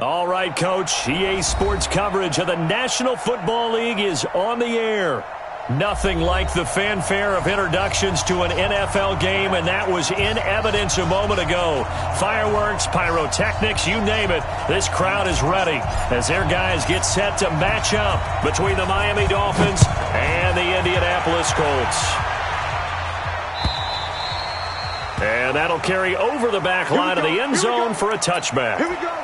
All right, Coach. EA Sports coverage of the National Football League is on the air. Nothing like the fanfare of introductions to an NFL game, and that was in evidence a moment ago. Fireworks, pyrotechnics, you name it. This crowd is ready as their guys get set to match up between the Miami Dolphins and the Indianapolis Colts. And that'll carry over the back line of the end zone for a touchback. Here we go.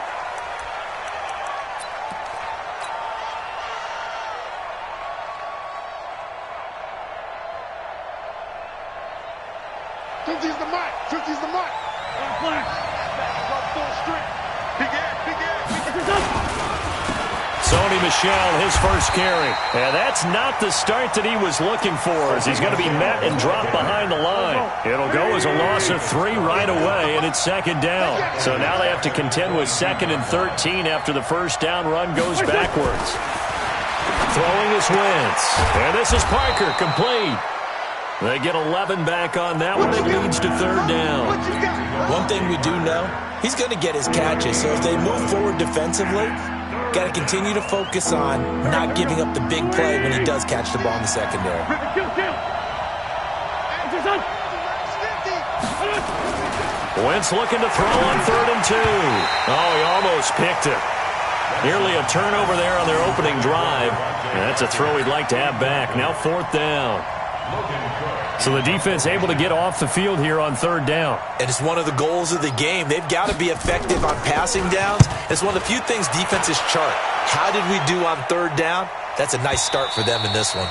Sony Michel, his first carry. And that's not the start that he was looking for, as he's going to be met and dropped behind the line. It'll go as a loss of 3 right away, and it's second down. So now they have to contend with 2nd and 13 after the first down run goes backwards. Throwing is Wentz. And this is Parker, complete. They get 11 back on that one. It leads to 3rd down. One thing we do know, he's going to get his catches. So if they move forward defensively, got to continue to focus on not giving up the big play when he does catch the ball in the secondary. Wentz looking to throw on 3rd and 2. Oh, he almost picked it. Nearly a turnover there on their opening drive. And that's a throw he'd like to have back. Now 4th down. So the defense able to get off the field here on 3rd down. And it's one of the goals of the game. They've got to be effective on passing downs. It's one of the few things defenses chart. How did we do on 3rd down? That's a nice start for them in this one.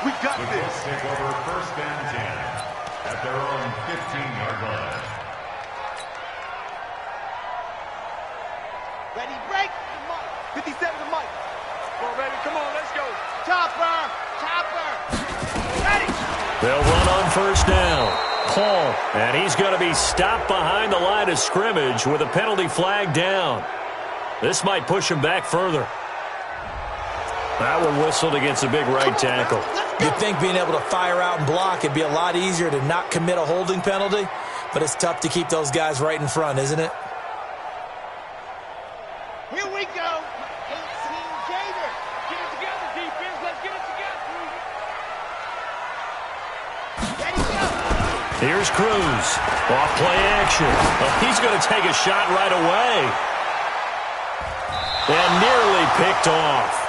We got this. Take over 1st and 10 at their own 15-yard line. Ready, break. 57 to Mike. Come on, baby. Come on, let's go. Chopper. Ready. They'll run on 1st down. Paul, and he's going to be stopped behind the line of scrimmage with a penalty flag down. This might push him back further. That one whistled against a big right tackle. You'd think being able to fire out and block it'd be a lot easier to not commit a holding penalty, but it's tough to keep those guys right in front, isn't it? Here we go. 18 Gator. Get it together, defense. Let's get it together. Ready, go. Here's Cruz. Off play action. Oh, he's going to take a shot right away. And nearly picked off.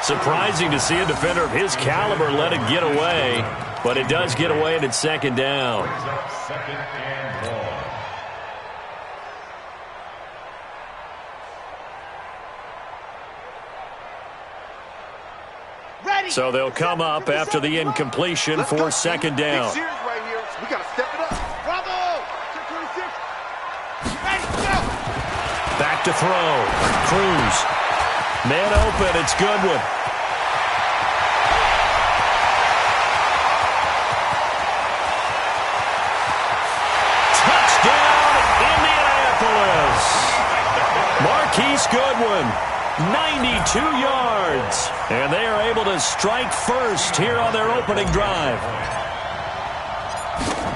Surprising to see a defender of his caliber let it get away, but it does get away and it's 2nd down. 2nd and ball. Ready. So they'll come up after the incompletion for 2nd down. Big series right here. We got to step it up. Bravo. 226. Ready, go. Back to throw. Cruz. Man open. It's Goodwin. Touchdown, Indianapolis. Marquise Goodwin, 92 yards. And they are able to strike first here on their opening drive.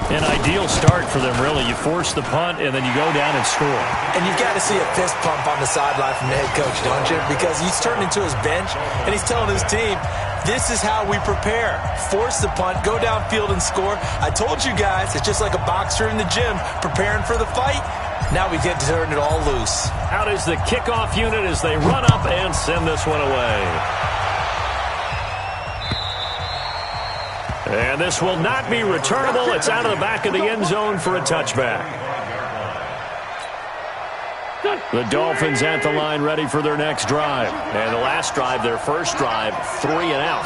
An ideal start for them, really. You force the punt, and then you go down and score. And you've got to see a fist pump on the sideline from the head coach, don't you? Because he's turned into his bench, and he's telling his team, this is how we prepare. Force the punt, go downfield and score. I told you guys, it's just like a boxer in the gym preparing for the fight. Now we get to turn it all loose. Out is the kickoff unit as they run up and send this one away. And this will not be returnable. It's out of the back of the end zone for a touchback. The Dolphins at the line ready for their next drive. And the last drive, their first drive, 3 and out.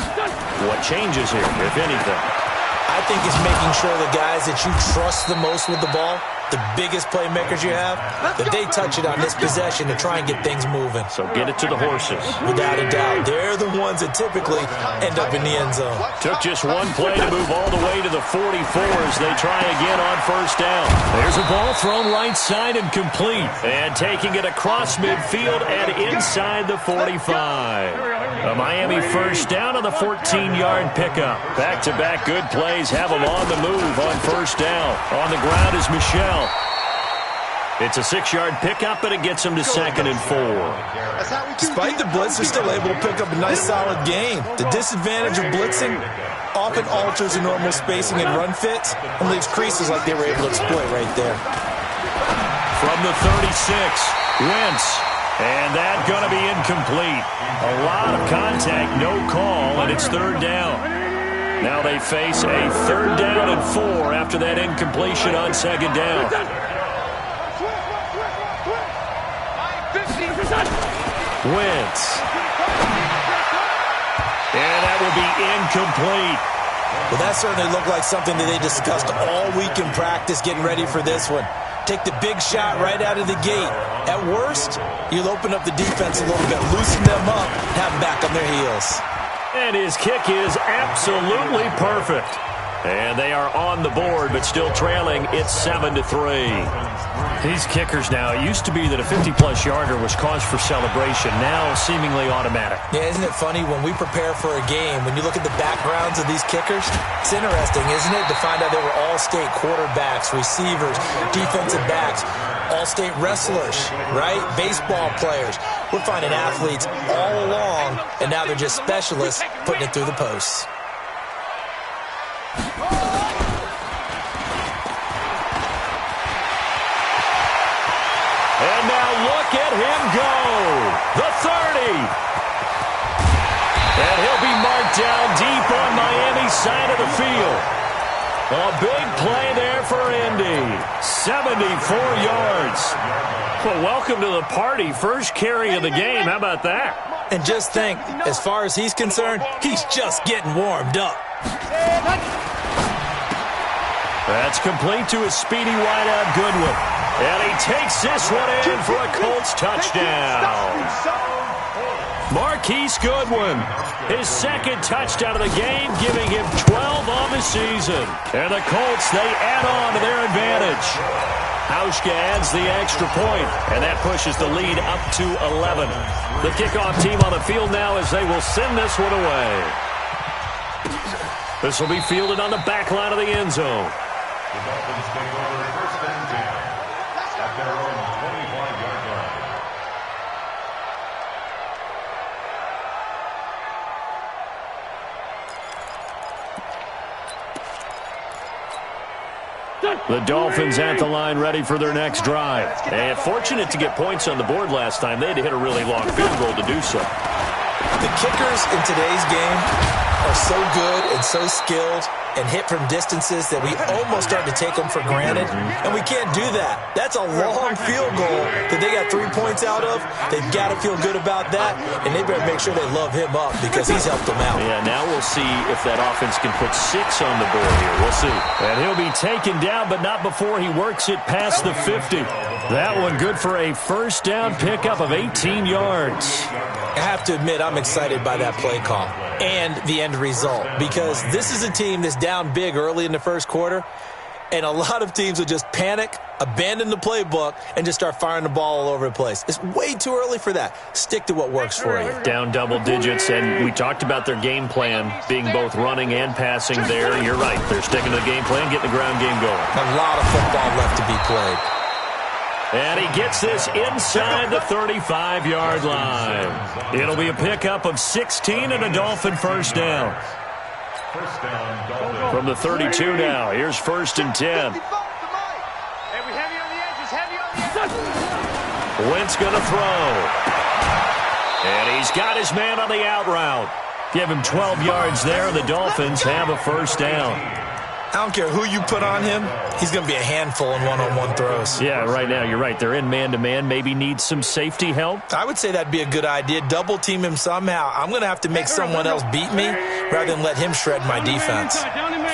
What changes here, if anything? I think it's making sure the guys that you trust the most with the ball, the biggest playmakers you have, that they touch it on this possession to try and get things moving. So get it to the horses. Without a doubt. They're the ones that typically end up in the end zone. Took just one play to move all the way to the 44 as they try again on 1st down. There's a ball thrown right side and complete. And taking it across midfield and inside the 45. A Miami 1st down on the 14-yard pickup. Back-to-back good plays have them on the move on 1st down. On the ground is Michel. It's a 6-yard pickup, and it gets him to 2nd and 4. Despite the blitz, they're still able to pick up a nice, solid gain. The disadvantage of blitzing often alters the normal spacing and run fits and leaves creases like they were able to exploit right there. From the 36, Wentz. And that's going to be incomplete. A lot of contact, no call, and it's 3rd down. Now they face a 3rd down and 4 after that incompletion on 2nd down. Wentz. And that will be incomplete. Well, that certainly looked like something that they discussed all week in practice getting ready for this one. Take the big shot right out of the gate. At worst, you'll open up the defense a little bit, loosen them up, and have them back on their heels. And his kick is absolutely perfect. And they are on the board, but still trailing. It's 7-3. These kickers now, it used to be that a 50-plus yarder was cause for celebration. Now, seemingly automatic. Yeah, isn't it funny when we prepare for a game, when you look at the backgrounds of these kickers, it's interesting, isn't it, to find out they were all-state quarterbacks, receivers, defensive backs, all-state wrestlers, right? Baseball players. We're finding athletes all along, and now they're just specialists putting it through the posts. And now look at him go. The 30. And he'll be marked down deep on Miami's side of the field. A big play there for Indy. 74 yards. Well, welcome to the party. First carry of the game. How about that? And just think, as far as he's concerned, he's just getting warmed up. That's complete to a speedy wideout Goodwin. And he takes this one in for a Colts touchdown. Marquise Goodwin, his 2nd touchdown of the game, giving him 12 on the season. And the Colts, they add on to their advantage. Hauschka adds the extra point, and that pushes the lead up to 11. The kickoff team on the field now as they will send this one away. This will be fielded on the back line of the end zone. The Dolphins take over 1st and 10 at their own 25-yard line. The Dolphins at the line ready for their next drive. And fortunate to get points on the board last time. They had to hit a really long field goal to do so. The kickers in today's game are so good and so skilled and hit from distances that we almost start to take them for granted, and we can't do that. That's a long field goal that they got 3 points out of. They've got to feel good about that, and they better make sure they love him up because he's helped them out. Yeah, now we'll see if that offense can put 6 on the board here. We'll see. And he'll be taken down, but not before he works it past the 50. That one good for a 1st down pickup of 18 yards. I have to admit, I'm excited by that play call and the end result because this is a team that's down big early in the 1st quarter, and a lot of teams will just panic, abandon the playbook, and just start firing the ball all over the place. It's way too early for that. Stick to what works for you. Down double digits, and we talked about their game plan being both running and passing there. You're right. They're sticking to the game plan, getting the ground game going. A lot of football left to be played. And he gets this inside the 35-yard line. It'll be a pickup of 16 and a Dolphin 1st down. From the 32 now, here's 1st and 10. Wentz going to throw. And he's got his man on the out route. Give him 12 yards there, and the Dolphins have a 1st down. I don't care who you put on him, he's going to be a handful in one-on-one throws. Yeah, right now, you're right. They're in man-to-man. Maybe need some safety help. I would say that'd be a good idea. Double-team him somehow. I'm going to have to make someone else beat me rather than let him shred my defense.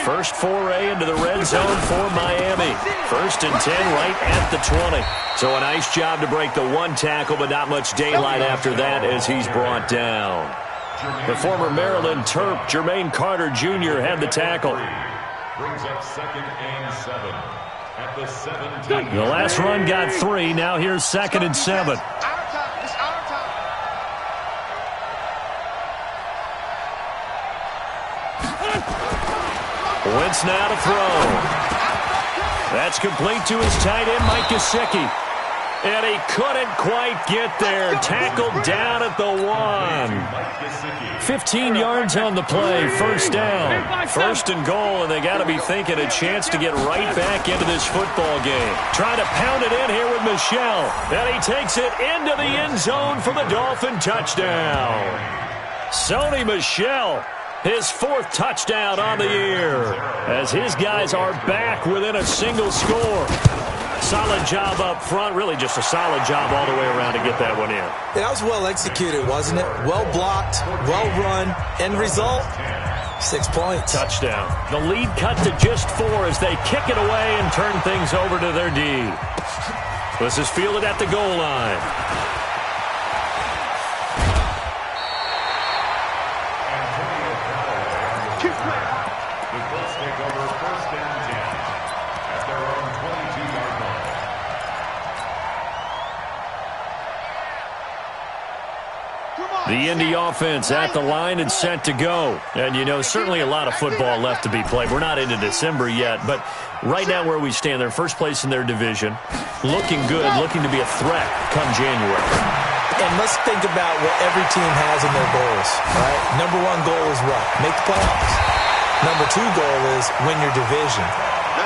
First foray into the red zone for Miami. 1st and 10 right at the 20. So a nice job to break the 1 tackle, but not much daylight after that as he's brought down. The former Maryland Terp, Jermaine Carter Jr., had the tackle. Brings up 2nd and 7 at the 17. The last run got 3. Now here's 2nd and 7. Wentz now to throw. That's complete to his tight end, Mike Gesicki. And he couldn't quite get there. Tackled down at the 1. 15 yards on the play. First down. First and goal, and they got to be thinking a chance to get right back into this football game. Trying to pound it in here with Michel. And he takes it into the end zone for the Dolphin touchdown. Sony Michel, his 4th touchdown on the year, as his guys are back within a single score. Solid job up front, really just a solid job all the way around to get that one in. Yeah, that was well executed, wasn't it? Well blocked, well run. End result, 6 points. Touchdown. The lead cut to just 4 as they kick it away and turn things over to their D. This is fielded at the goal line. The Colts take over first and 10 at their own 22-yard line. The Indy offense at the line and set to go. And, you know, certainly a lot of football left to be played. We're not into December yet, but right now where we stand, they're first place in their division. Looking good, looking to be a threat come January. And let's think about what every team has in their goals, right? Number 1 goal is what? Make the playoffs. Number 2 goal is win your division.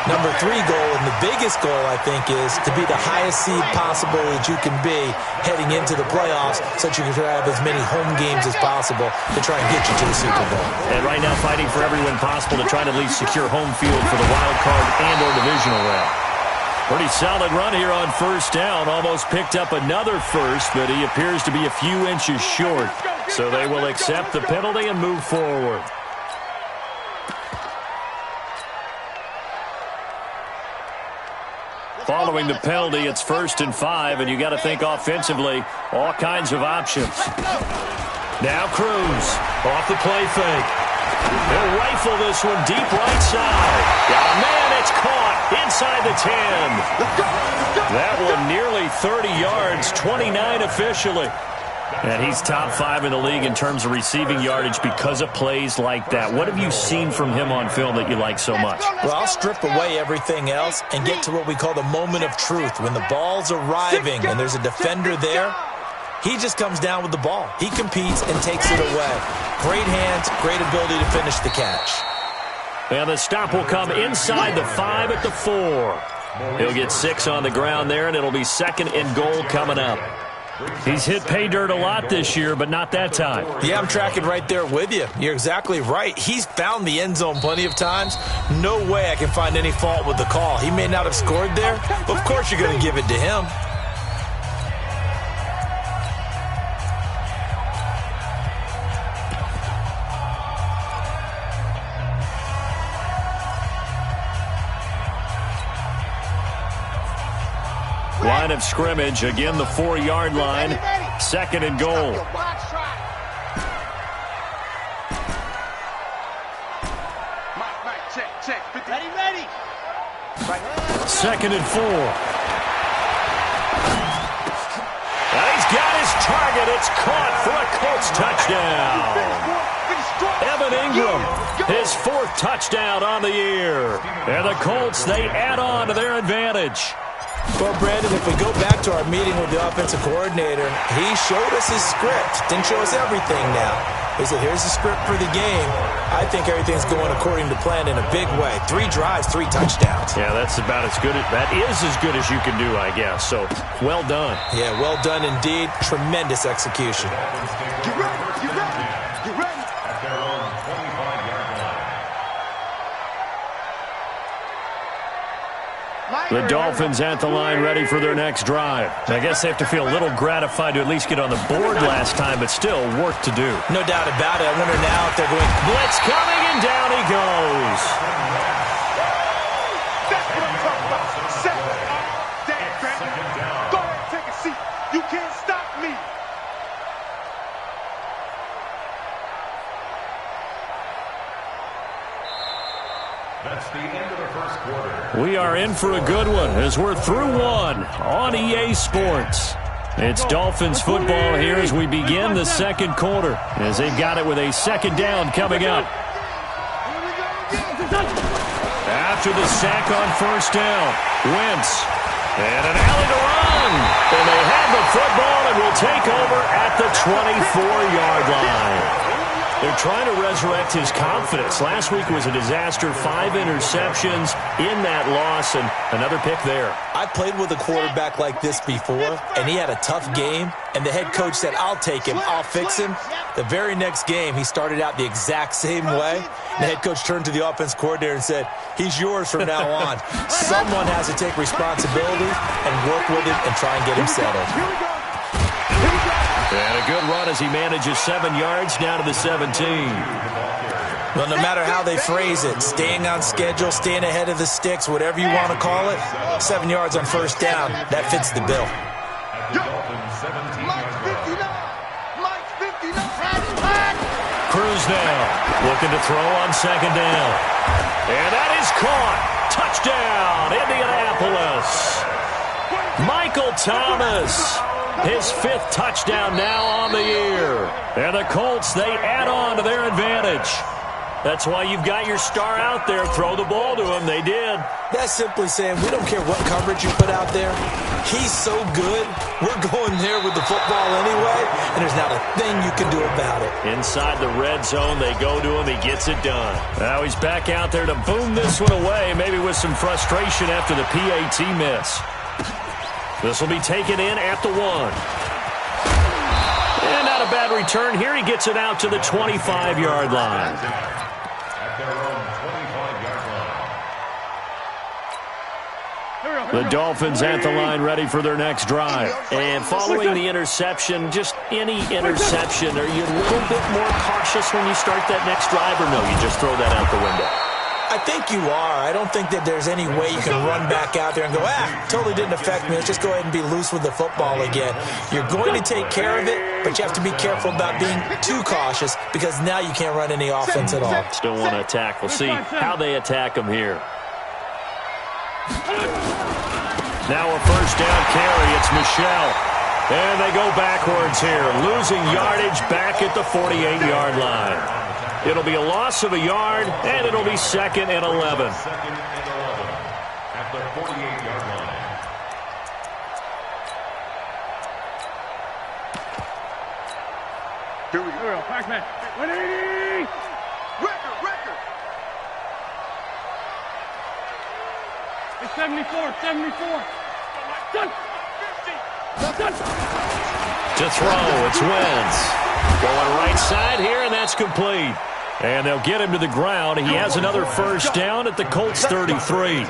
Number 3 goal, and the biggest goal, I think, is to be the highest seed possible that you can be heading into the playoffs so that you can have as many home games as possible to try and get you to the Super Bowl. And right now fighting for every win possible to try to at least secure home field for the wild card and or divisional round. Pretty solid run here on first down. Almost picked up another first, but he appears to be a few inches short. So they will accept the penalty and move forward. Following the penalty, it's 1st and 5, and you got to think offensively, all kinds of options. Now Cruz off the play fake. They'll rifle this one deep right side. Oh, man, it's caught inside the 10. That one nearly 30 yards, 29 officially. And he's top 5 in the league in terms of receiving yardage because of plays like that. What have you seen from him on film that you like so much? Well, I'll strip away everything else and get to what we call the moment of truth. When the ball's arriving and there's a defender there, he just comes down with the ball. He competes and takes it away. Great hands, great ability to finish the catch. And the stop will come inside the 5 at the 4. He'll get 6 on the ground there, and it'll be 2nd and goal coming up. He's hit pay dirt a lot this year, but not that time. Yeah, I'm tracking right there with you. You're exactly right. He's found the end zone plenty of times. No way I can find any fault with the call. He may not have scored there, but of course you're going to give it to him. Line of scrimmage, again the 4-yard line, 2nd and goal. Ready. 2nd and 4. And he's got his target. It's caught for a Colts touchdown. Evan Ingram, his 4th touchdown on the year. And the Colts, they add on to their advantage. Well, Brandon, if we go back to our meeting with the offensive coordinator, he showed us his script. Didn't show us everything now. He said, here's the script for the game. I think everything's going according to plan in a big way. 3 drives, 3 touchdowns. Yeah, that's about as good. That is as good as you can do, I guess. So, well done. Yeah, well done indeed. Tremendous execution. Get ready. At their own 25-yard line. The Dolphins at the line ready for their next drive. I guess they have to feel a little gratified to at least get on the board last time, but still work to do. No doubt about it. I wonder now if they're going... Blitz coming, and down he goes. That's what I'm talking about. Set. Damn, Brandon. Go ahead, take a seat. You can't stop me. That's the end of the first quarter. We are in for a good one as we're through one on EA Sports. It's Dolphins football here as we begin the second quarter, as they've got it with a 2nd down coming up. After the sack on 1st down, Wentz And an alley to run. And they have the football and will take over at the 24-yard line. They're trying to resurrect his confidence. Last week was a disaster. 5 interceptions in that loss, and another pick there. I played with a quarterback like this before, and he had a tough game, and the head coach said, I'll take him, I'll fix him. The very next game, he started out the exact same way. The head coach turned to the offense coordinator and said, he's yours from now on. Someone has to take responsibility and work with him and try and get him settled. And a good run as he manages 7 yards down to the 17. Well, no matter how they phrase it, staying on schedule, staying ahead of the sticks, whatever you want to call it, 7 yards on first down, that fits the bill. Cruz now, looking to throw on second down. And that is caught. Touchdown, Indianapolis. Michael Thomas. His 5th touchdown now on the year. And the Colts, they add on to their advantage. That's why you've got your star out there. Throw the ball to him. They did. That's simply saying we don't care what coverage you put out there. He's so good. We're going there with the football anyway, and there's not a thing you can do about it. Inside the red zone, they go to him. He gets it done. Now he's back out there to boom this one away, maybe with some frustration after the PAT miss. This will be taken in at the 1. And not a bad return here. He gets it out to the 25-yard line. At their own 25-yard line. The Dolphins at the line ready for their next drive. And following the interception, just any interception, are you a little bit more cautious when you start that next drive, or no, you just throw that out the window? I think you are. I don't think that there's any way you can run back out there and go, totally didn't affect me. Let's just go ahead and be loose with the football again. You're going to take care of it, but you have to be careful about being too cautious because now you can't run any offense at all. Still want to attack. We'll see how they attack him here. Now a first down carry. It's Michel. And they go backwards here, losing yardage back at the 48-yard line. It'll be a loss of a yard, and it'll be 2nd and 11. 2nd and 11 at the 48-yard line. Here we go. Pac-Man. 180. Record. It's 74. Done. 50. To throw, it's Wentz. Going right side here, and that's complete. And they'll get him to the ground. He has another first down at the Colts 33.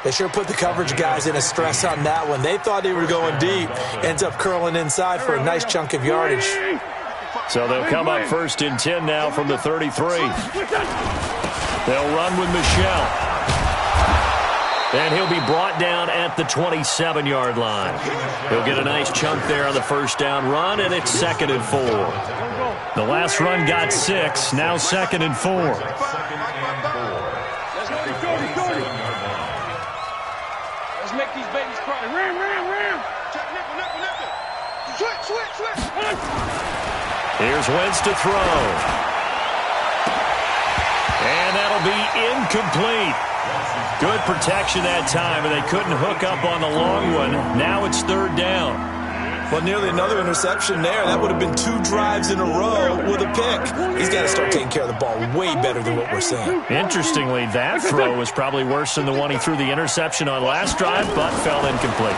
They sure put the coverage guys in a stress on that one. They thought they were going deep. Ends up curling inside for a nice chunk of yardage. So they'll come up 1st and 10 now from the 33. They'll run with Michel. And he'll be brought down at the 27-yard line. He'll get a nice chunk there on the first down run, and it's 2nd and 4. The last run got 6, now 2nd and 4. Let's make these babies cry. Ram. Check nipple. Switch. Here's Wentz to throw. And that'll be incomplete. Good protection that time, and they couldn't hook up on the long one. Now it's 3rd down. Well, nearly another interception there. That would have been 2 drives in a row with a pick. He's got to start taking care of the ball way better than what we're seeing. Interestingly, that throw was probably worse than the one he threw the interception on last drive, but fell incomplete.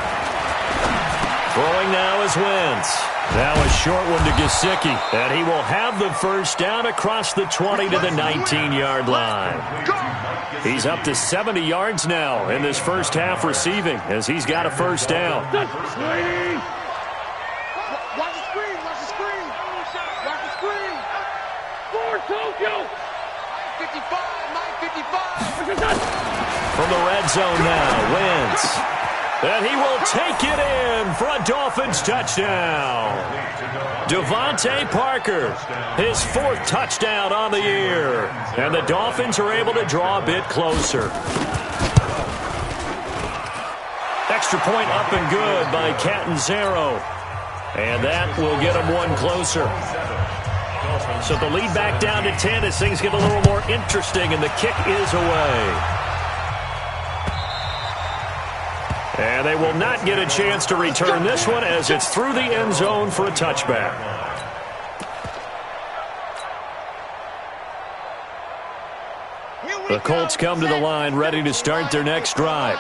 Throwing now is Wentz. Now a short one to Gesicki, and he will have the first down across the 20 to the 19-yard line. He's up to 70 yards now in this first half receiving as he's got a first down. Watch the screen. For Tokyo. 55. From the red zone now, Wentz. And he will take it in for a Dolphins touchdown. Devontae Parker, his 4th touchdown on the year. And the Dolphins are able to draw a bit closer. Extra point up and good by Catanzaro. And that will get him one closer. So the lead back down to 10 as things get a little more interesting, and the kick is away. And they will not get a chance to return this one as it's through the end zone for a touchback. The Colts come to the line ready to start their next drive.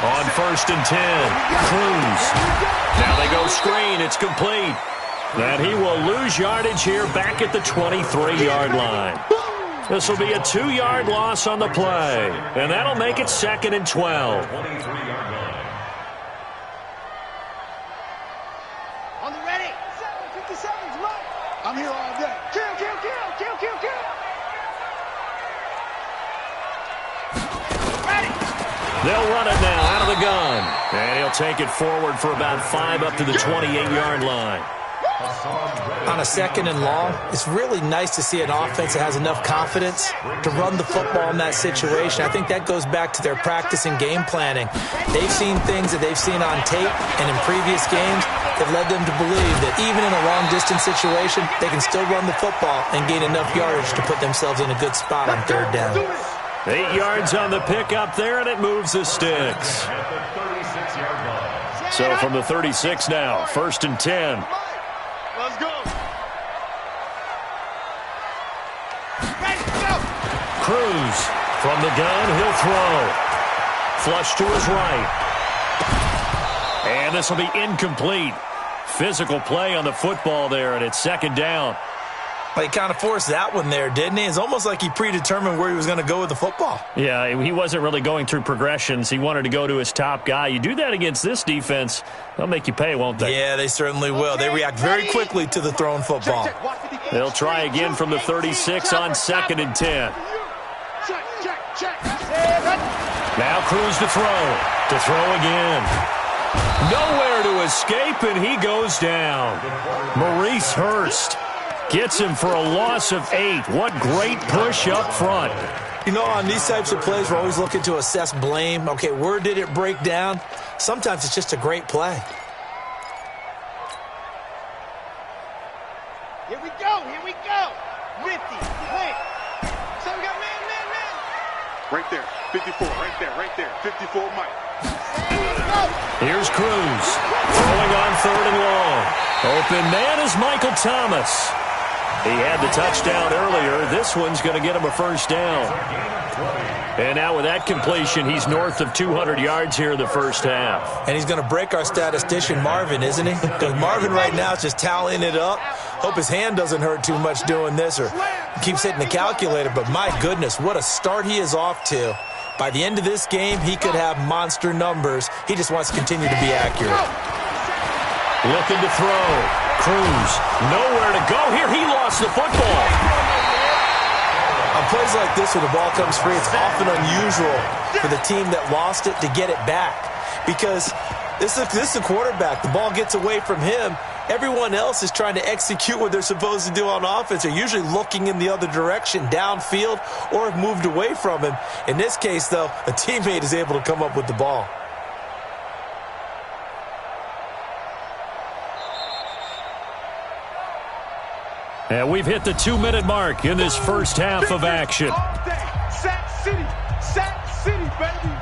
On 1st and 10, Cruz. Now they go screen. It's complete. And he will lose yardage here back at the 23-yard line. This will be a 2-yard loss on the play. And that'll make it 2nd and 12. On the ready. 57's right. I'm here all day. Kill, kill, kill, kill, kill, kill. Ready. They'll run it now out of the gun. And he'll take it forward for about 5 up to the 28-yard line. On a 2nd and long, it's really nice to see an offense that has enough confidence to run the football in that situation. I think that goes back to their practice and game planning. They've seen things that they've seen on tape and in previous games that led them to believe that even in a long-distance situation, they can still run the football and gain enough yardage to put themselves in a good spot on 3rd down. 8 yards on the pickup there, and it moves the sticks. So from the 36 now, 1st and 10. Let's go. Cruz from the gun, he'll throw. Flush to his right. And this will be incomplete. Physical play on the football there, and it's 2nd down. Well, he kind of forced that one there, didn't he? It's almost like he predetermined where he was going to go with the football. Yeah, he wasn't really going through progressions. He wanted to go to his top guy. You do that against this defense, they'll make you pay, won't they? Yeah, they certainly will. They react very quickly to the thrown football. They'll try again from the 36 on 2nd and 10. Now Cruz to throw. To throw again. Nowhere to escape, and he goes down. Maurice Hurst gets him for a loss of 8. What great push up front. You know, on these types of plays, we're always looking to assess blame. Okay, where did it break down? Sometimes it's just a great play. Here we go. Here we go. 50. Wait. So we got man. Right there. 54. Right there. 54 Mike. Here's Cruz. Throwing on 3rd and long. Open man is Michael Thomas. He had the touchdown earlier. This one's going to get him a 1st down. And now with that completion, he's north of 200 yards here in the 1st half. And he's going to break our statistician, Marvin, isn't he? Because Marvin right now is just tallying it up. Hope his hand doesn't hurt too much doing this or keeps hitting the calculator. But my goodness, what a start he is off to. By the end of this game, he could have monster numbers. He just wants to continue to be accurate. Looking to throw. Cruz, nowhere to go here. He lost the football. On plays like this where the ball comes free, it's often unusual for the team that lost it to get it back. Because this is the quarterback. The ball gets away from him. Everyone else is trying to execute what they're supposed to do on offense. They're usually looking in the other direction, downfield, or have moved away from him. In this case, though, a teammate is able to come up with the ball. And we've hit the 2-minute mark in this 1st half of action. Sack City, baby.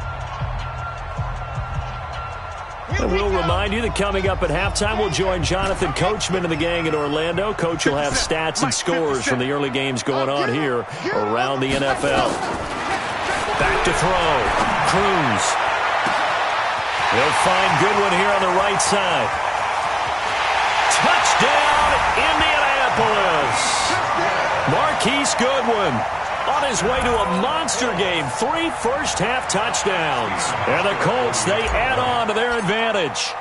And we'll remind you that coming up at halftime, we'll join Jonathan Coachman and the gang in Orlando. Coach will have stats and scores from the early games going on here around the NFL. Back to throw. Cruz. He'll find Goodwin here on the right side. Touchdown, Indianapolis. Marquise Goodwin on his way to a monster game. 3 first-half touchdowns. And the Colts, they add on to their advantage.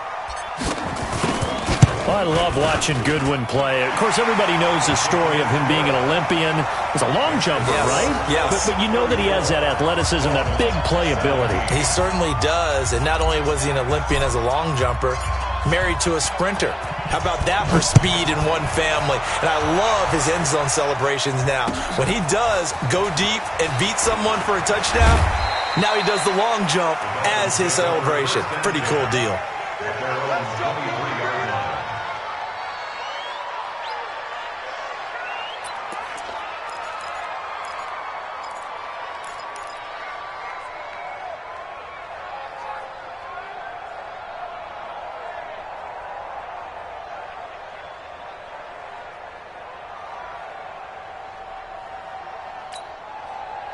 I love watching Goodwin play. Of course, everybody knows the story of him being an Olympian. He's a long jumper, right? Yes. But you know that he has that athleticism, that big playability. He certainly does. And not only was he an Olympian as a long jumper, married to a sprinter. How about that for speed in one family? And I love his end zone celebrations now. When he does go deep and beat someone for a touchdown, now he does the long jump as his celebration. Pretty cool deal.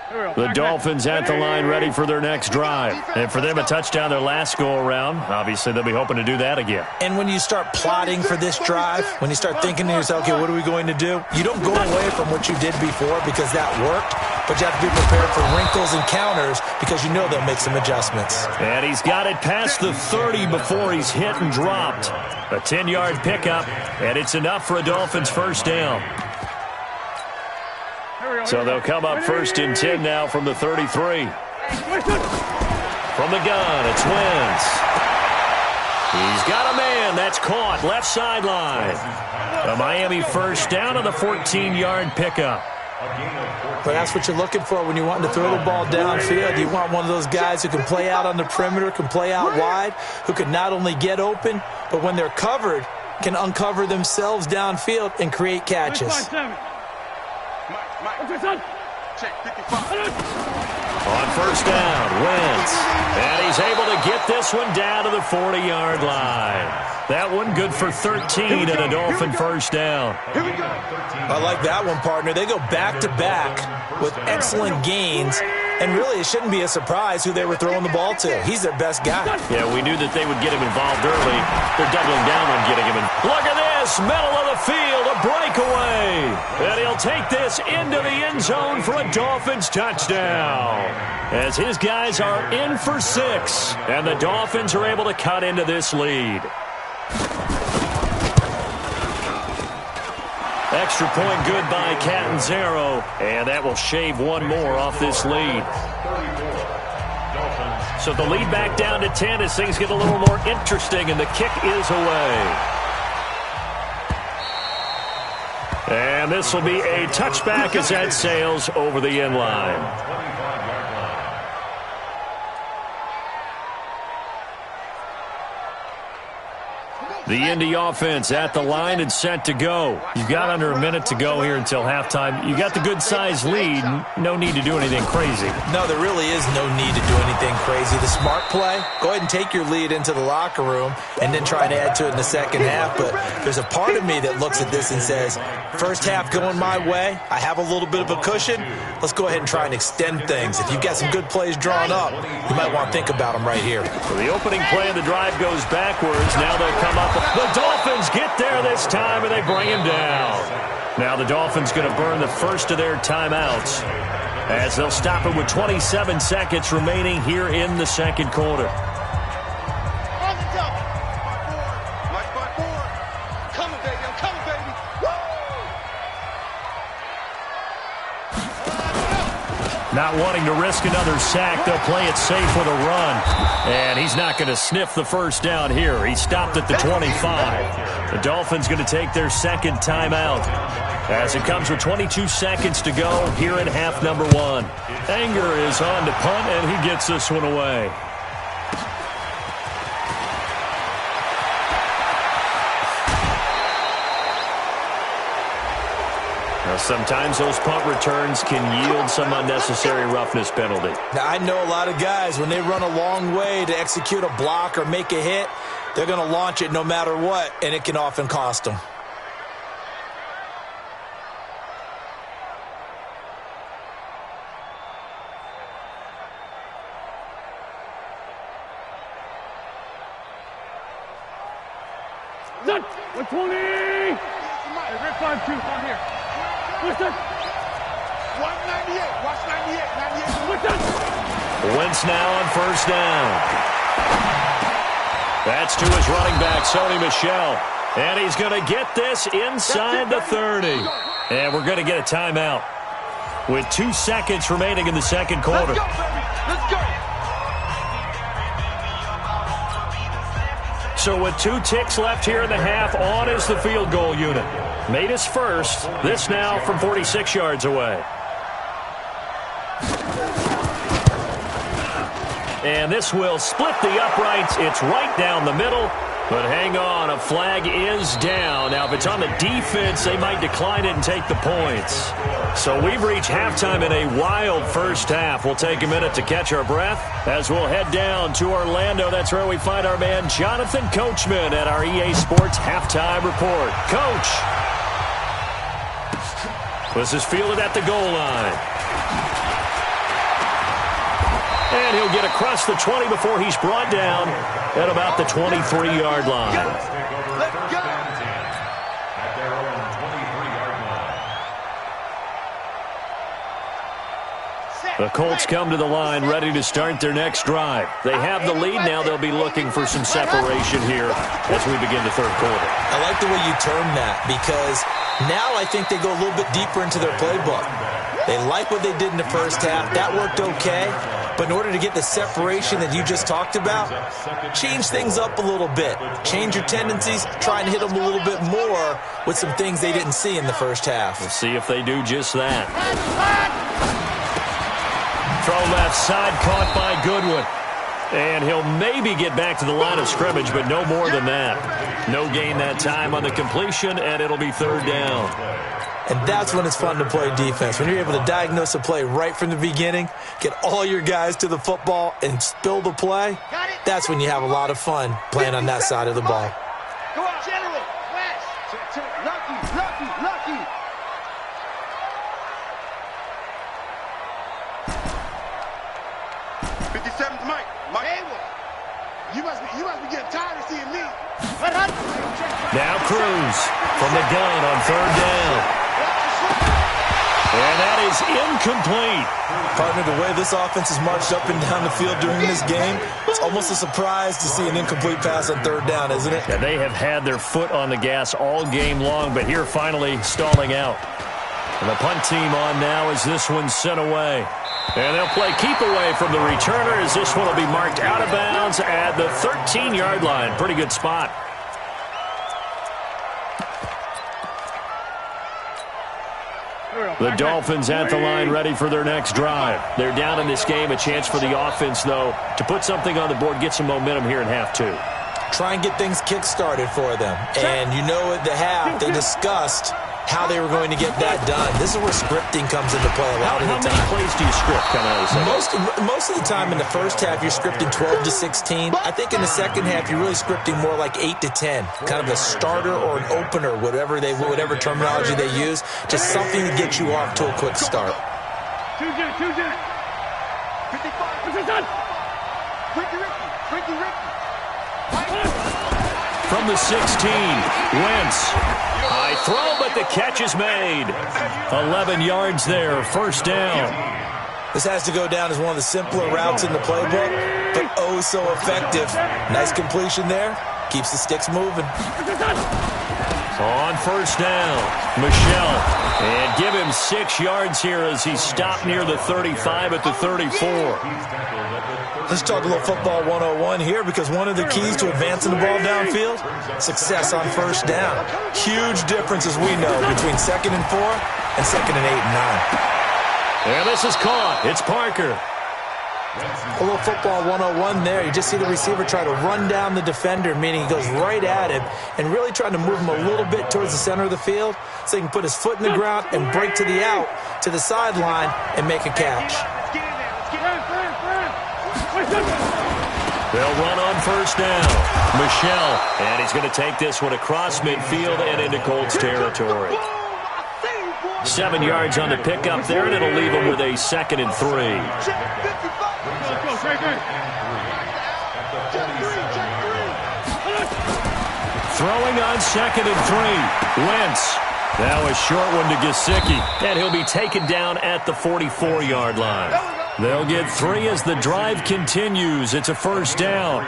The Dolphins at the line ready for their next drive. And for them, a touchdown their last go-around. Obviously, they'll be hoping to do that again. And when you start plotting for this drive, when you start thinking to yourself, okay, what are we going to do? You don't go away from what you did before because that worked, but you have to be prepared for wrinkles and counters because you know they'll make some adjustments. And he's got it past the 30 before he's hit and dropped. A 10-yard pickup, and it's enough for a Dolphins first down. So they'll come up first and 10 now from the 33. From the gun, it's Wentz. He's got a man. That's caught. Left sideline. A Miami first down on the 14-yard pickup. But that's what you're looking for when you want to throw the ball downfield. You want one of those guys who can play out on the perimeter, can play out wide, who can not only get open, but when they're covered, can uncover themselves downfield and create catches. Check 55. On first down, Wentz. And he's able to get this one down to the 40-yard line. That one good for 13 and a Dolphin first down. I like that one, partner. They go back-to-back with excellent gains. And really, it shouldn't be a surprise who they were throwing the ball to. He's their best guy. Yeah, we knew that they would get him involved early. They're doubling down on getting him in. Look at this, middle of the field, a breakaway. And he'll take this into the end zone for a Dolphins touchdown. As his guys are in for 6, and the Dolphins are able to cut into this lead. Extra point good by Catanzaro, and that will shave one more off this lead. So the lead back down to 10 as things get a little more interesting, and the kick is away. And this will be a touchback as that sails over the end line. The Indy offense at the line and set to go. You've got under a minute to go here until halftime. You got the good-sized lead. No need to do anything crazy. No, there really is no need to do anything crazy. The smart play, go ahead and take your lead into the locker room and then try to add to it in the second half. But there's a part of me that looks at this and says, first half going my way, I have a little bit of a cushion. Let's go ahead and try and extend things. If you've got some good plays drawn up, you might want to think about them right here. So the opening play of the drive goes backwards. Now they'll come up. The Dolphins get there this time, and they bring him down. Now the Dolphins going to burn the first of their timeouts as they'll stop it with 27 seconds remaining here in the second quarter. Not wanting to risk another sack, they'll play it safe with a run. And he's not going to sniff the first down here. He stopped at the 25. The Dolphins going to take their second timeout as it comes with 22 seconds to go here in half number 1. Anger is on to punt, and he gets this one away. Sometimes those punt returns can yield some unnecessary roughness penalty. Now, I know a lot of guys, when they run a long way to execute a block or make a hit, they're going to launch it no matter what, and it can often cost them. Done. 120. Hey, Rick 5-2 on here. What's that? 198. Watch 98. 98. What's that? Wentz now on first down. That's to his running back, Sony Michel. And he's going to get this inside the 30. And we're going to get a timeout with 2 seconds remaining in the second quarter. Let's go, baby. Let's go. So with 2 ticks left here in the half, on is the field goal unit. Made his first. This now from 46 yards away. And this will split the uprights. It's right down the middle. But hang on, a flag is down. Now, if it's on the defense, they might decline it and take the points. So we've reached halftime in a wild first half. We'll take a minute to catch our breath as we'll head down to Orlando. That's where we find our man Jonathan Coachman at our EA Sports Halftime Report. Coach. This is fielded at the goal line. And he'll get across the 20 before he's brought down at about the 23-yard line. Let's go. At their own 23-yard line. The Colts come to the line ready to start their next drive. They have the lead. Now they'll be looking for some separation here as we begin the third quarter. I like the way you term that because now I think they go a little bit deeper into their playbook. They like what they did in the first half. That worked okay. But in order to get the separation that you just talked about, change things up a little bit. Change your tendencies. Try and hit them a little bit more with some things they didn't see in the first half. We'll see if they do just that. Throw left side, caught by Goodwin. And he'll maybe get back to the line of scrimmage, but no more than that. No gain that time on the completion, and it'll be third down. And that's when it's fun to play defense. When you're able to diagnose a play right from the beginning, get all your guys to the football, and spill the play, that's when you have a lot of fun playing on that side of the ball. Go on, General. West. Lucky. 57's Mike. Hayward. You must be getting tired of seeing me. Now Cruz from the gun on third down. And that is incomplete. Partner, the way this offense has marched up and down the field during this game, it's almost a surprise to see an incomplete pass on third down, isn't it? Yeah, they have had their foot on the gas all game long, but here finally stalling out. And the punt team on now as this one's sent away. And they'll play keep away from the returner as this one will be marked out of bounds at the 13-yard line. Pretty good spot. The Dolphins at the line ready for their next drive. They're down in this game. A chance for the offense, though, to put something on the board, get some momentum here in half two. Try and get things kick-started for them. And you know at the half, they discussed how they were going to get that done. This is where scripting comes into play a lot of the time. How many plays do you script coming out of the second? Most of the time in the first half, you're scripting 12 to 16. I think in the second half, you're really scripting more like 8 to 10. Kind of a starter or an opener, whatever terminology they use. Just something to get you off to a quick start. 55. Ricky. From the 16, Wentz. High throw, but the catch is made. 11 yards there, first down. This has to go down as one of the simpler routes in the playbook, but oh so effective. Nice completion there. Keeps the sticks moving. On first down, Michelle. And give him 6 yards here as he stopped near the 35 at the 34. Let's talk a little football 101 here because one of the keys to advancing the ball downfield, success on first down. Huge difference, as we know, between 2nd and 4 and 2nd and 8 and 9. And this is caught. It's Parker. A little football 101 there. You just see the receiver try to run down the defender, meaning he goes right at him and really trying to move him a little bit towards the center of the field so he can put his foot in the ground and break to the out, to the sideline, and make a catch. They'll run on first down. Michelle, and he's going to take this one across midfield and into Colts territory. 7 yards on the pickup there, and it'll leave him with a 2nd and 3. Throwing on 2nd and 3. Wentz. Now a short one to Gesicki, and he'll be taken down at the 44-yard line. They'll get 3 as the drive continues. It's a first down.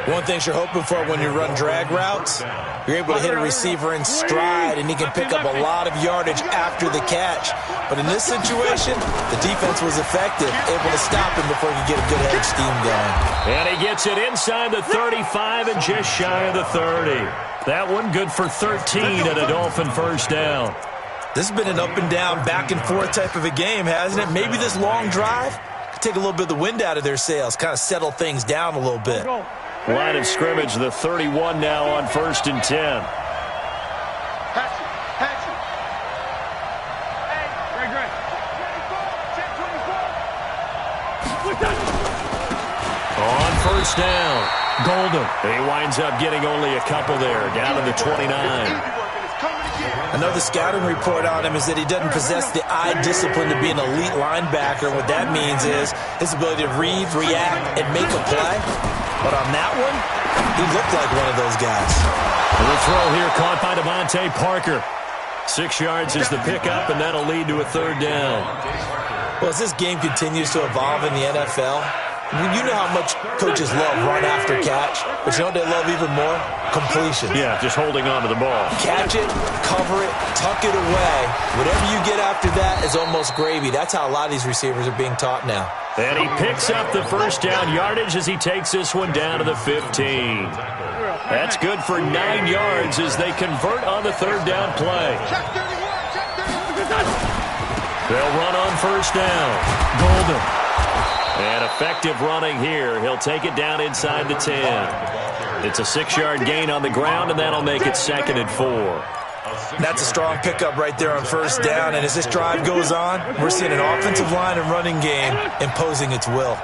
One thing you're hoping for when you run drag routes, you're able to hit a receiver in stride, and he can pick up a lot of yardage after the catch. But in this situation, the defense was effective, able to stop him before he could get a good head of steam going. And he gets it inside the 35 and just shy of the 30. That one good for 13 at a Dolphin first down. This has been an up and down, back and forth type of a game, hasn't it? Maybe this long drive could take a little bit of the wind out of their sails, kind of settle things down a little bit. Line of scrimmage, the 31 now on 1st and 10. On first down, Golden. He winds up getting only a couple there, down to the 29. Another scouting report on him is that he doesn't possess the eye discipline to be an elite linebacker. What that means is his ability to read, react, and make a play. But on that one, he looked like one of those guys. The throw here caught by Devontae Parker. 6 yards is the pickup, and that'll lead to a third down. Well, as this game continues to evolve in the NFL, you know how much coaches love run after catch, but you know what they love even more? Completion. Yeah, just holding on to the ball. Catch it, cover it, tuck it away. Whatever you get after that is almost gravy. That's how a lot of these receivers are being taught now. And he picks up the first down yardage as he takes this one down to the 15. That's good for 9 yards as they convert on the third down play. They'll run on first down. Golden. And effective running here. He'll take it down inside the 10. It's a 6-yard gain on the ground, and that'll make it 2nd and 4. That's a strong pickup right there on first down, and as this drive goes on, we're seeing an offensive line and running game imposing its will.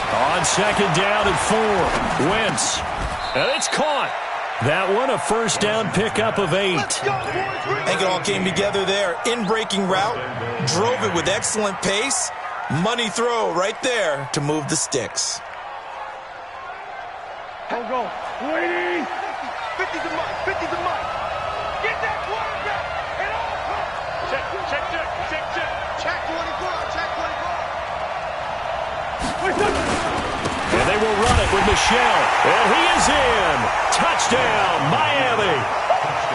On 2nd down and 4, Wentz. And it's caught. That one, a first down pickup of 8. I think it all came together there. In-breaking route, drove it with excellent pace. Money throw right there to move the sticks. Go. Waiting. 50's a mic. 50's a mic. Get that quarterback. And all. Check. Check 24. Check 24. And they will run it with Michel. And he is in. Touchdown, Miami.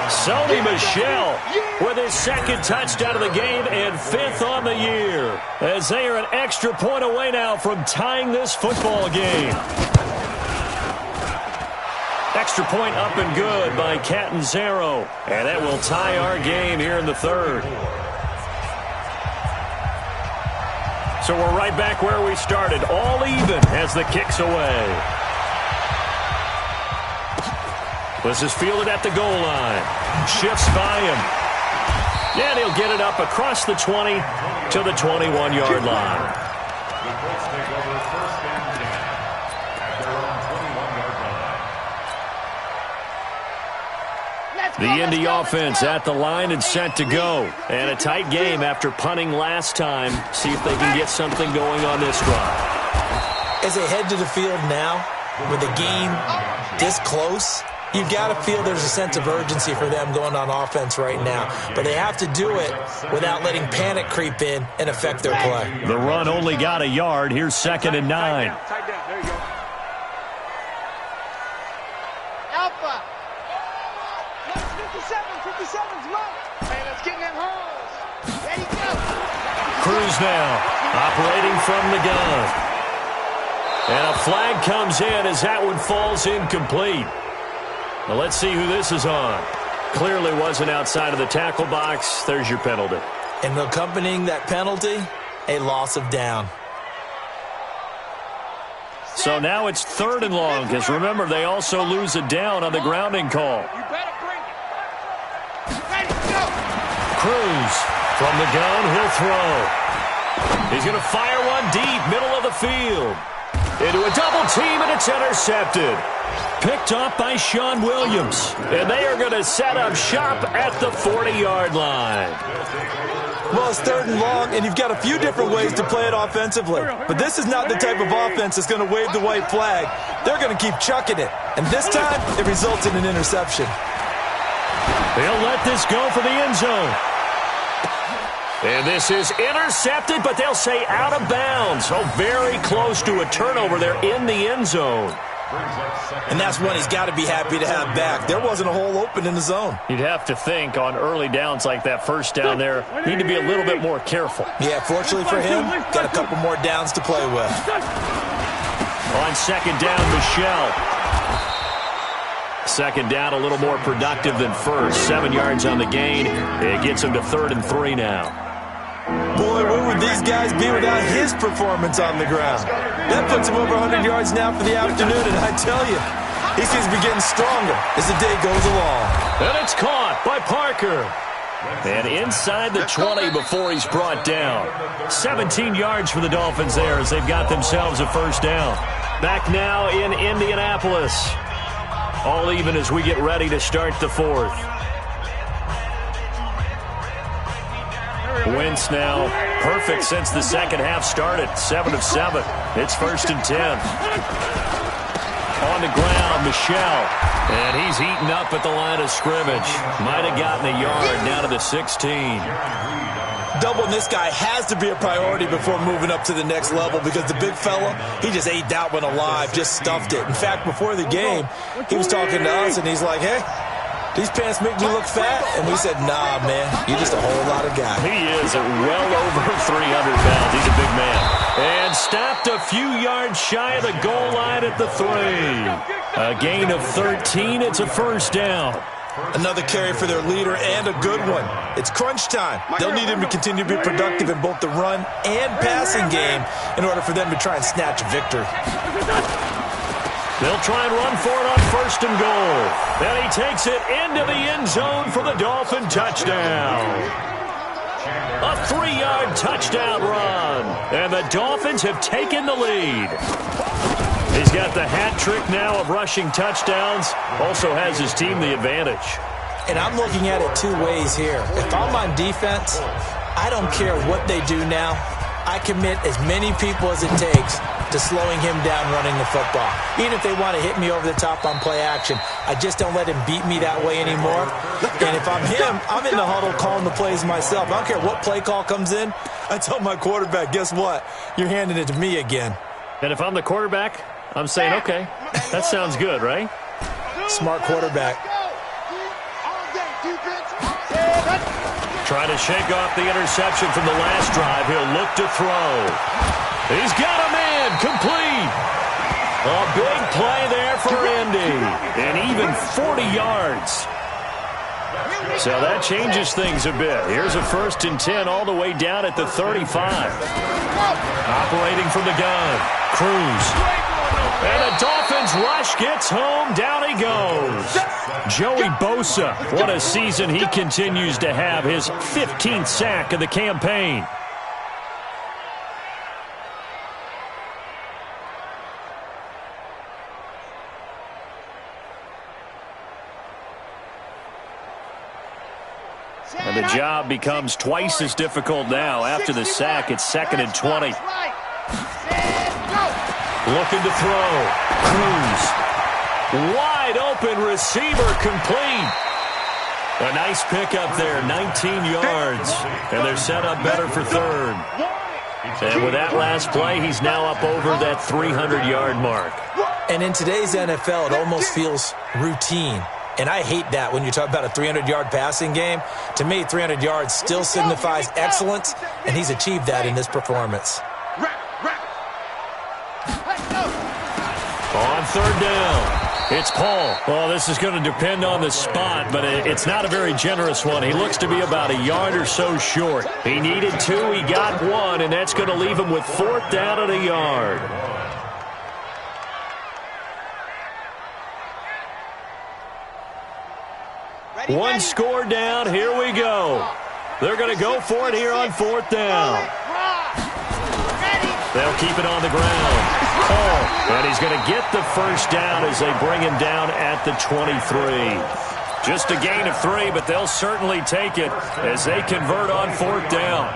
Sony Michel with his 2nd touchdown of the game and 5th on the year, as they are an extra point away now from tying this football game. Extra point up and good by Catanzaro, and that will tie our game here in the 3rd. So we're right back where we started, all even as the kick's away. This is fielded at the goal line. Shifts by him. And he'll get it up across the 20 to the 21-yard line. The Colts take over 1st and 10 at their own 21-yard line. The Indy offense at the line and set to go. And a tight game after punting last time. See if they can get something going on this drive. As they head to the field now, with the game this close, you've got to feel there's a sense of urgency for them going on offense right now. But they have to do it without letting panic creep in and affect their play. The run only got a yard. Here's 2nd and 9. Tight down. There you go. Alpha. 57's money. Hey, let's get in them holes. There you go. Cruz now, operating from the gun. And a flag comes in as that one falls incomplete. Now let's see who this is on. Clearly wasn't outside of the tackle box. There's your penalty. And accompanying that penalty, a loss of down. So now it's 3rd and long, because remember, they also lose a down on the grounding call. You better bring it. Ready, go. Cruz from the gun, he'll throw. He's going to fire one deep, middle of the field. Into a double team, and it's intercepted. Picked off by Sean Williams. And they are going to set up shop at the 40-yard line. Well, it's 3rd and long, and you've got a few different ways to play it offensively. But this is not the type of offense that's going to wave the white flag. They're going to keep chucking it. And this time, it results in an interception. They'll let this go for the end zone. And this is intercepted, but they'll say out of bounds. So very close to a turnover there in the end zone. And that's one he's got to be happy to have back. There wasn't a hole open in the zone. You'd have to think on early downs like that first down there, need to be a little bit more careful. Yeah, fortunately for him, got a couple more downs to play with. On 2nd down, Michel. 2nd down, a little more productive than first. 7 yards on the gain. It gets him to 3rd and 3 now. Boy, where would these guys be without his performance on the ground? That puts him over 100 yards now for the afternoon, and I tell you, he seems to be getting stronger as the day goes along. And it's caught by Parker. And inside the 20 before he's brought down. 17 yards for the Dolphins there as they've got themselves a first down. Back now in Indianapolis. All even as we get ready to start the fourth. Wentz now perfect since the second half started. 7 of 7. It's 1st and 10. On the ground, Michel. And he's eaten up at the line of scrimmage. Might have gotten a yard down to the 16. Doubling this guy has to be a priority before moving up to the next level because the big fella, he just ate that one alive, just stuffed it. In fact, before the game, he was talking to us, and he's like, hey, these pants make me look fat? And we said, nah, man, you're just a whole lot of guy. He is at well over 300 pounds. He's a big man. And stopped a few yards shy of the goal line at the 3. A gain of 13. It's a 1st down. Another carry for their leader and a good one. It's crunch time. They'll need him to continue to be productive in both the run and passing game in order for them to try and snatch a victory. They'll try and run for it on 1st and goal. And he takes it into the end zone for the Dolphin touchdown. A 3-yard touchdown run. And the Dolphins have taken the lead. He's got the hat trick now of rushing touchdowns. Also has his team the advantage. And I'm looking at it 2 ways here. If I'm on defense, I don't care what they do now. I commit as many people as it takes to slowing him down running the football. Even if they want to hit me over the top on play action, I just don't let him beat me that way anymore. And if I'm him, I'm in the huddle calling the plays myself. I don't care what play call comes in. I tell my quarterback, guess what? You're handing it to me again. And if I'm the quarterback, I'm saying, okay, that sounds good, right? Smart quarterback. Trying to shake off the interception from the last drive. He'll look to throw. He's got a man complete. A big play there for Indy. And even 40 yards. So that changes things a bit. Here's a 1st and 10 all the way down at the 35. Operating from the gun. Cruz. And the Dolphins rush gets home. Down he goes. Joey Bosa. What a season he continues to have. His 15th sack of the campaign. And the job becomes twice as difficult now. After the sack, it's 2nd and 20. Looking to throw. Cruz. Wide open receiver complete. A nice pickup there, 19 yards. And they're set up better for 3rd. And with that last play, he's now up over that 300-yard mark. And in today's NFL, it almost feels routine. And I hate that when you talk about a 300-yard passing game. To me, 300 yards still signifies excellence, and he's achieved that in this performance. On 3rd down, it's Paul. Well, this is going to depend on the spot, but it's not a very generous one. He looks to be about a yard or so short. He needed 2, he got 1, and that's going to leave him with 4th down and a yard. One score down, here we go. They're going to go for it here on 4th down. They'll keep it on the ground. And he's going to get the 1st down as they bring him down at the 23. Just a gain of 3, but they'll certainly take it as they convert on 4th down.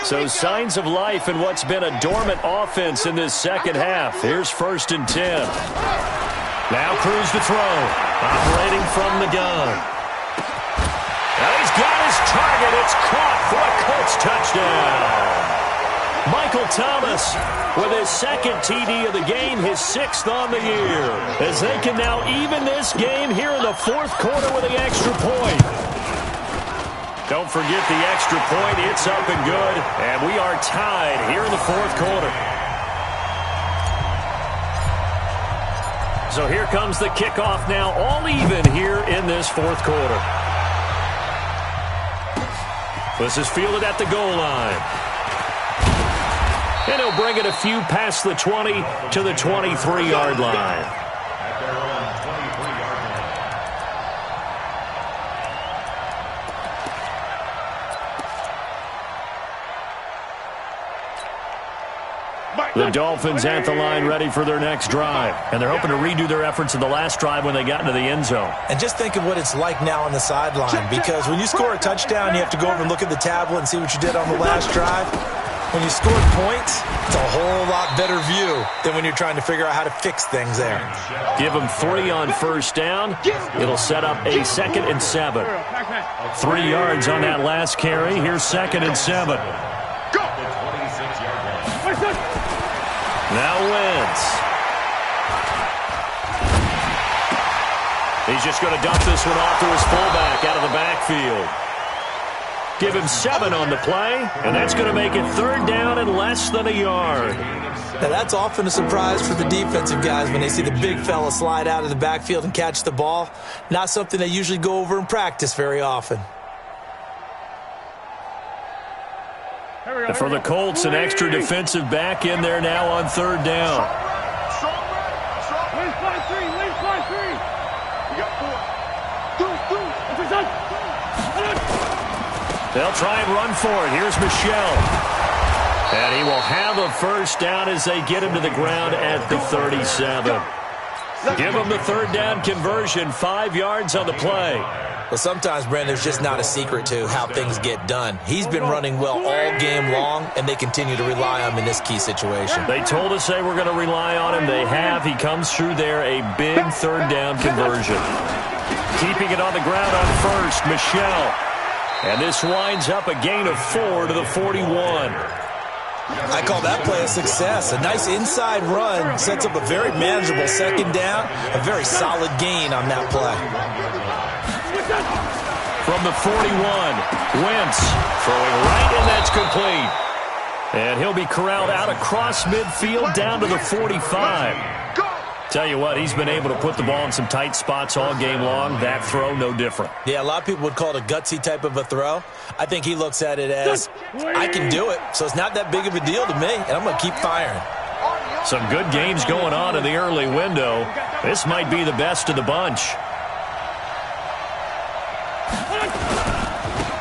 So signs of life in what's been a dormant offense in this second half. Here's 1st and 10. Now Cruz to throw. Operating from the gun. And he's got his target. It's caught for a Colts touchdown. Michael Thomas with his 2nd TD of the game, his 6th on the year. As they can now even this game here in the 4th quarter with the extra point. Don't forget the extra point. It's up and good. And we are tied here in the 4th quarter. So here comes the kickoff now, all even here in this 4th quarter. This is fielded at the goal line. And he'll bring it a few past the 20 to the 23-yard line. The Dolphins at the line ready for their next drive. And they're hoping to redo their efforts in the last drive when they got into the end zone. And just think of what it's like now on the sideline, because when you score a touchdown, you have to go over and look at the tablet and see what you did on the last drive. When you scored points, it's a whole lot better view than when you're trying to figure out how to fix things there. Give them 3 on first down. It'll set up a 2nd and 7. 3 yards on that last carry. Here's 2nd and 7. Now Wentz. He's just going to dump this one off to his fullback out of the backfield. Give him 7 on the play, and that's going to make it 3rd down and less than a yard. Now, that's often a surprise for the defensive guys when they see the big fella slide out of the backfield and catch the ball. Not something they usually go over in practice very often. And for the Colts, an extra defensive back in there now on 3rd down. Win 5-3. We got 4. They'll try and run for it. Here's Michelle. And he will have a first down as they get him to the ground at the 37. Give him the 3rd down conversion, 5 yards on the play. Well, sometimes, Brandon, there's just not a secret to how things get done. He's been running well all game long, and they continue to rely on him in this key situation. They told us they were going to rely on him. They have. He comes through there, a big 3rd down conversion. Keeping it on the ground on first, Michelle. And this winds up a gain of 4 to the 41. I call that play a success. A nice inside run sets up a very manageable 2nd down. A very solid gain on that play. From the 41, Wentz throwing right, and that's complete. And he'll be corralled out across midfield down to the 45. Tell you what, he's been able to put the ball in some tight spots all game long. That throw, no different. Yeah, a lot of people would call it a gutsy type of a throw. I think he looks at it as, I can do it, so it's not that big of a deal to me, and I'm going to keep firing. Some good games going on in the early window. This might be the best of the bunch.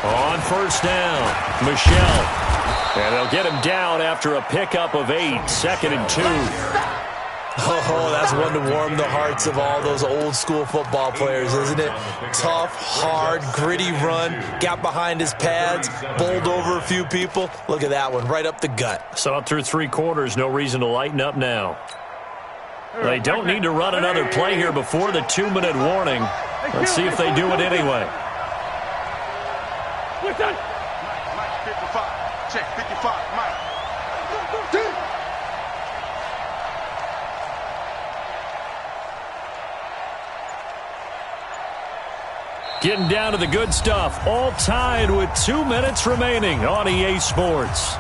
On first down, Michelle. And they'll get him down after a pickup of 8, 2nd and 2. Oh, that's one to warm the hearts of all those old-school football players, isn't it? Tough, hard, gritty run, got behind his pads, bowled over a few people. Look at that one, right up the gut. Saw it through 3 quarters, no reason to lighten up now. They don't need to run another play here before the 2-minute warning. Let's see if they do it anyway. Mike, 55. Check, 55, Mike. Getting down to the good stuff. All tied with 2 minutes remaining on EA Sports.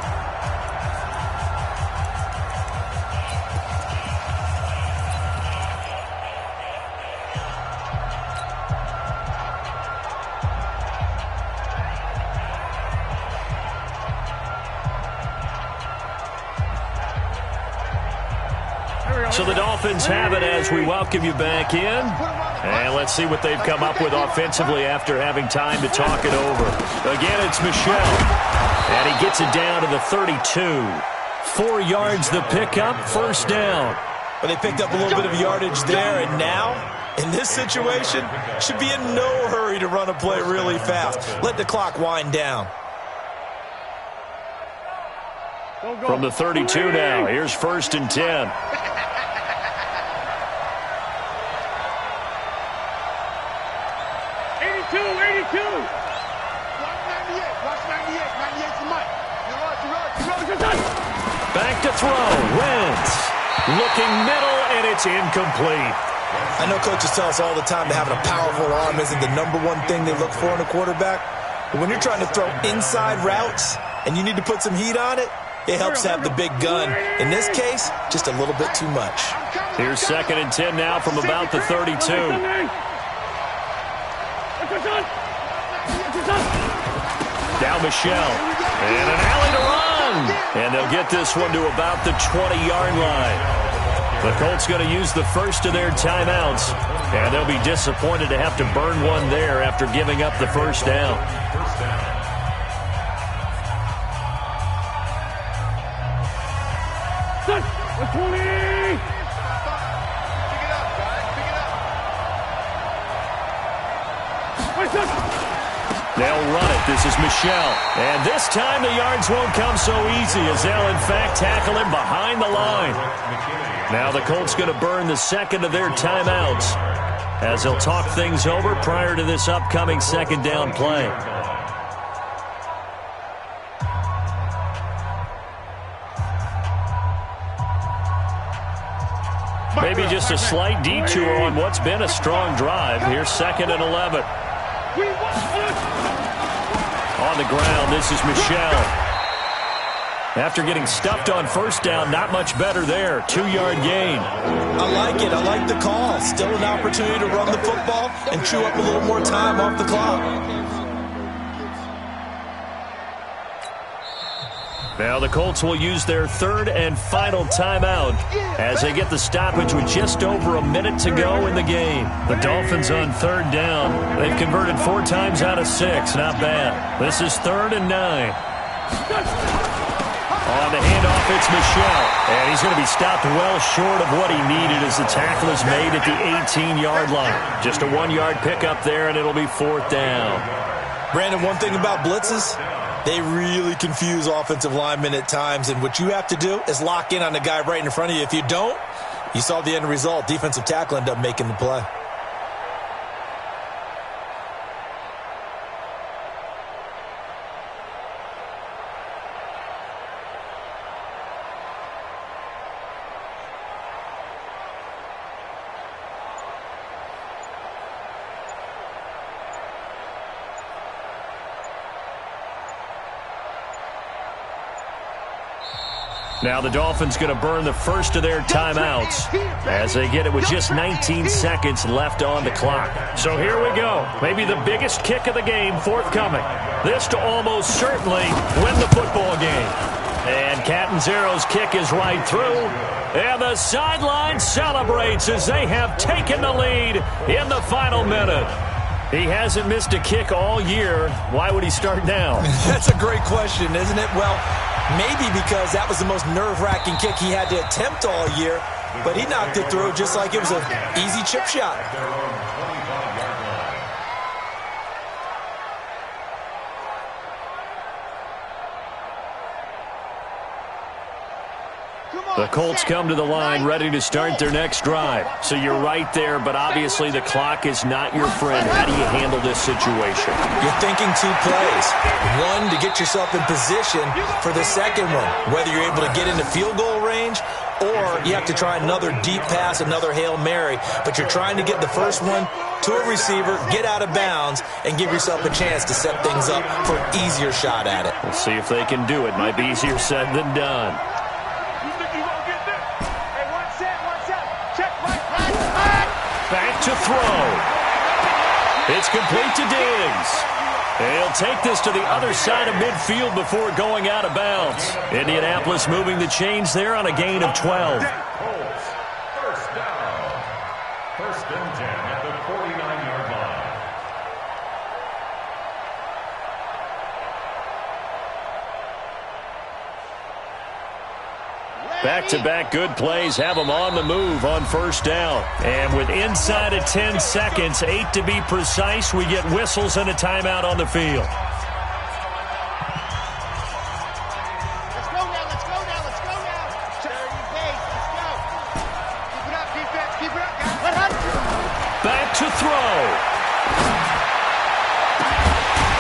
So the Dolphins have it as we welcome you back in. And let's see what they've come up with offensively after having time to talk it over. Again, it's Michelle. And he gets it down to the 32. 4 yards the pickup, first down. But they picked up a little bit of yardage there, and now, in this situation, should be in no hurry to run a play really fast. Let the clock wind down. From the 32 now, here's 1st and 10. Back to throw. Wentz looking middle, and it's incomplete. I know coaches tell us all the time that having a powerful arm isn't the #1 thing they look for in a quarterback. But when you're trying to throw inside routes and you need to put some heat on it, it helps to have the big gun. In this case, just a little bit too much. Here's 2nd and 10 now from about the 32. Now Michelle. And an alley to run. And they'll get this one to about the 20-yard line. The Colts going to use the first of their timeouts. And they'll be disappointed to have to burn one there after giving up the first down. Set. 20. They'll run it. This is Michelle. And this time the yards won't come so easy as they'll, in fact, tackle him behind the line. Now the Colts going to burn the second of their timeouts as they'll talk things over prior to this upcoming second down play. Maybe just a slight detour on what's been a strong drive. Here's 2nd and 11. On the ground, this is Michelle. After getting stuffed on first down, not much better there. 2-yard gain. I like it. I like the call. Still an opportunity to run the football and chew up a little more time off the clock. Now the Colts will use their 3rd and final timeout as they get the stoppage with just over a minute to go in the game. The Dolphins on 3rd down. They've converted 4 times out of 6. Not bad. This is 3rd and 9. On the handoff, it's Michelle. And he's going to be stopped well short of what he needed as the tackle is made at the 18-yard line. Just a 1-yard pickup there, and it'll be 4th down. Brandon, one thing about blitzes, they really confuse offensive linemen at times, and what you have to do is lock in on the guy right in front of you. If you don't, you saw the end result. Defensive tackle ended up making the play. Now the Dolphins going to burn the first of their timeouts as they get it with just 19 seconds left on the clock. So here we go. Maybe the biggest kick of the game forthcoming. This to almost certainly win the football game. And Catanzaro's kick is right through. And the sideline celebrates as they have taken the lead in the final minute. He hasn't missed a kick all year. Why would he start now? That's a great question, isn't it? Well, maybe because that was the most nerve-wracking kick he had to attempt all year, but he knocked it through just like it was an easy chip shot. The Colts come to the line ready to start their next drive. So you're right there, but obviously the clock is not your friend. How do you handle this situation? You're thinking 2 plays. One, to get yourself in position for the second one, whether you're able to get into field goal range or you have to try another deep pass, another Hail Mary. But you're trying to get the first one to a receiver, get out of bounds, and give yourself a chance to set things up for an easier shot at it. We'll see if they can do it. Might be easier said than done. Back to throw. It's complete to Diggs. He'll take this to the other side of midfield before going out of bounds. Indianapolis moving the chains there on a gain of 12. First down. 1st and 10 at the 49-yard line. Back-to-back good plays have them on the move on first down. And with inside of 10 seconds, 8 to be precise, we get whistles and a timeout on the field. Let's go now, let's go now, let's go now. 30 days, let's go. Keep it up, defense, keep it up, guys. Back to throw.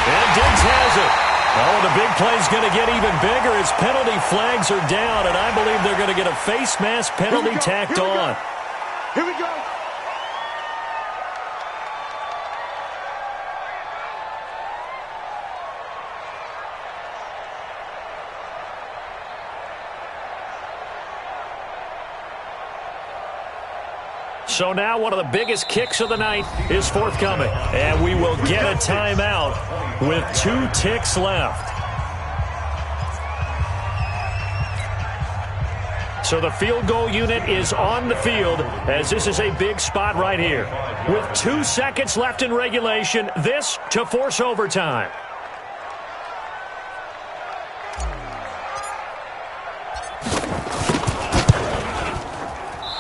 And Diggs has it. Oh, the big play's going to get even bigger as penalty flags are down, and I believe they're going to get a face mask penalty tacked on. Here we go. So now one of the biggest kicks of the night is forthcoming. And we will get a timeout with 2 ticks left. So the field goal unit is on the field as this is a big spot right here. With 2 seconds left in regulation, this to force overtime.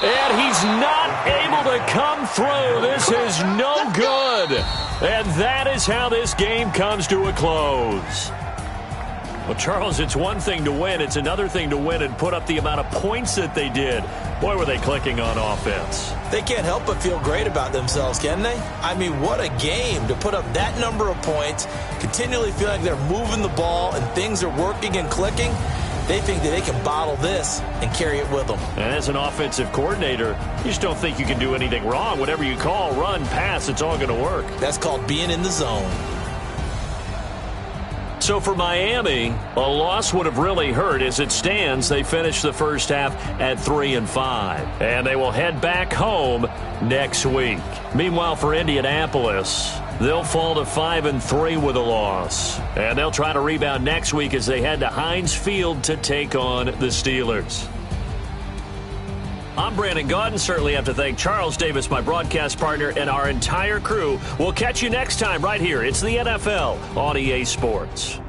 And he's not able to come through. This is no good. And that is how this game comes to a close. Well, Charles, it's one thing to win. It's another thing to win and put up the amount of points that they did. Boy, were they clicking on offense. They can't help but feel great about themselves, can they? I mean, what a game to put up that number of points, continually feel like they're moving the ball and things are working and clicking. They think that they can bottle this and carry it with them. And as an offensive coordinator, you just don't think you can do anything wrong. Whatever you call, run, pass, it's all going to work. That's called being in the zone. So for Miami, a loss would have really hurt. As it stands, they finished the first half at 3-5. And they will head back home next week. Meanwhile, for Indianapolis, they'll fall to 5-3 with a loss. And they'll try to rebound next week as they head to Heinz Field to take on the Steelers. I'm Brandon Gaudin. Certainly have to thank Charles Davis, my broadcast partner, and our entire crew. We'll catch you next time right here. It's the NFL on EA Sports.